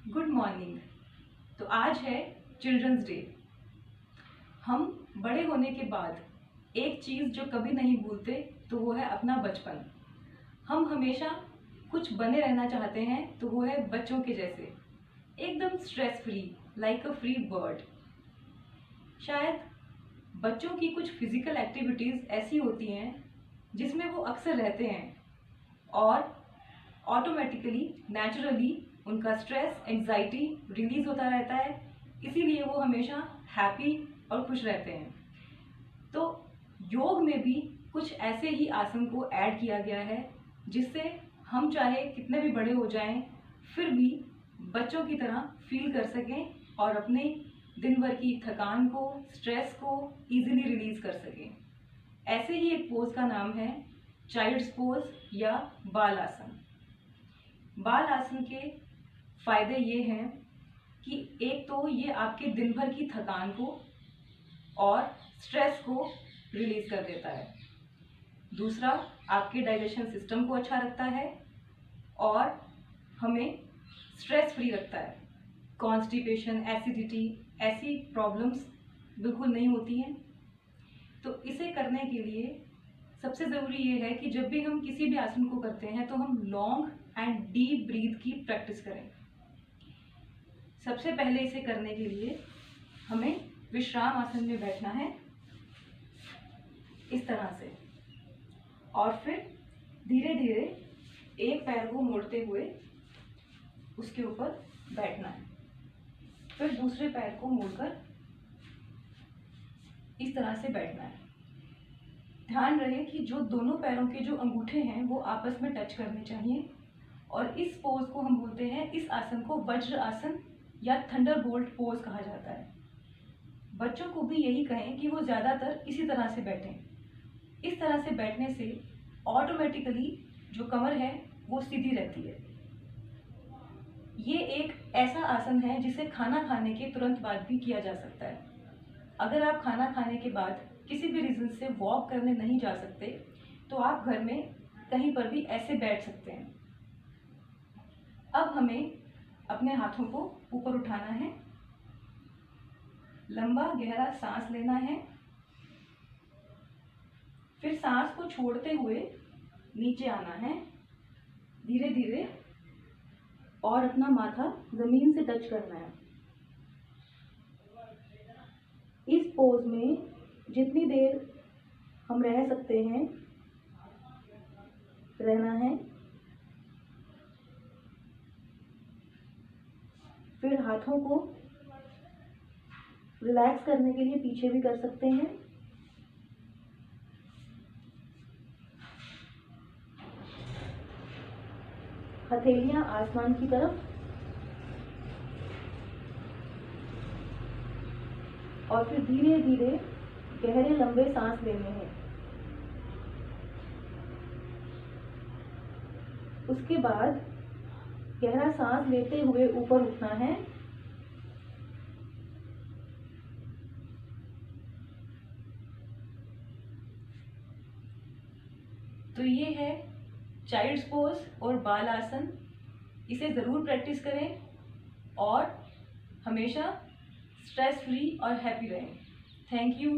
Good morning. तो आज है चिल्ड्रंस डे। हम बड़े होने के बाद एक चीज़ जो कभी नहीं भूलते तो वो है अपना बचपन। हम हमेशा कुछ बने रहना चाहते हैं तो वो है बच्चों के जैसे, एकदम stress free, like a free bird. शायद बच्चों की कुछ फिजिकल एक्टिविटीज़ ऐसी होती हैं जिसमें वो अक्सर रहते हैं और ऑटोमेटिकली नेचुरली उनका स्ट्रेस एंजाइटी रिलीज होता रहता है, इसीलिए वो हमेशा हैप्पी और खुश रहते हैं। तो योग में भी कुछ ऐसे ही आसन को ऐड किया गया है जिससे हम चाहे कितने भी बड़े हो जाएं फिर भी बच्चों की तरह फील कर सकें और अपने दिन भर की थकान को, स्ट्रेस को इजीली रिलीज कर सकें। ऐसे ही एक पोज का नाम है चाइल्ड्स पोज या बाल आसन। बाल आसन के फायदे ये हैं कि एक तो ये आपके दिन भर की थकान को और स्ट्रेस को रिलीज कर देता है। दूसरा, आपके डाइजेशन सिस्टम को अच्छा रखता है और हमें स्ट्रेस फ्री रखता है। कॉन्स्टिपेशन, एसिडिटी ऐसी प्रॉब्लम्स बिल्कुल नहीं होती हैं। तो इसे करने के लिए सबसे ज़रूरी ये है कि जब भी हम किसी भी आसन को करते हैं तो हम लॉन्ग एंड डीप ब्रीथ की प्रैक्टिस करें। सबसे पहले इसे करने के लिए हमें विश्राम आसन में बैठना है, इस तरह से, और फिर धीरे धीरे एक पैर को मोड़ते हुए उसके ऊपर बैठना है। फिर दूसरे पैर को मोड़कर इस तरह से बैठना है। ध्यान रहे कि जो दोनों पैरों के जो अंगूठे हैं वो आपस में टच करने चाहिए। और इस पोज को हम बोलते हैं, इस आसन को वज्र आसन या थंडरबोल्ट पोज कहा जाता है। बच्चों को भी यही कहें कि वो ज़्यादातर इसी तरह से बैठें। इस तरह से बैठने से ऑटोमेटिकली जो कमर है वो सीधी रहती है। ये एक ऐसा आसन है जिसे खाना खाने के तुरंत बाद भी किया जा सकता है। अगर आप खाना खाने के बाद किसी भी रीज़न से वॉक करने नहीं जा सकते तो आप घर में कहीं पर भी ऐसे बैठ सकते हैं। अब हमें अपने हाथों को ऊपर उठाना है, लंबा गहरा सांस लेना है, फिर सांस को छोड़ते हुए नीचे आना है धीरे धीरे और अपना माथा जमीन से टच करना है। इस पोज में जितनी देर हम रह सकते हैं रहना है। फिर हाथों को रिलैक्स करने के लिए पीछे भी कर सकते हैं। हथेलियां आसमान की तरफ, और फिर धीरे धीरे गहरे लंबे सांस लेने हैं। उसके बाद गहरा सांस लेते हुए ऊपर उठना है। तो ये है चाइल्ड्स पोज और बाल आसन। इसे ज़रूर प्रैक्टिस करें और हमेशा स्ट्रेस फ्री और हैप्पी रहें। Thank you.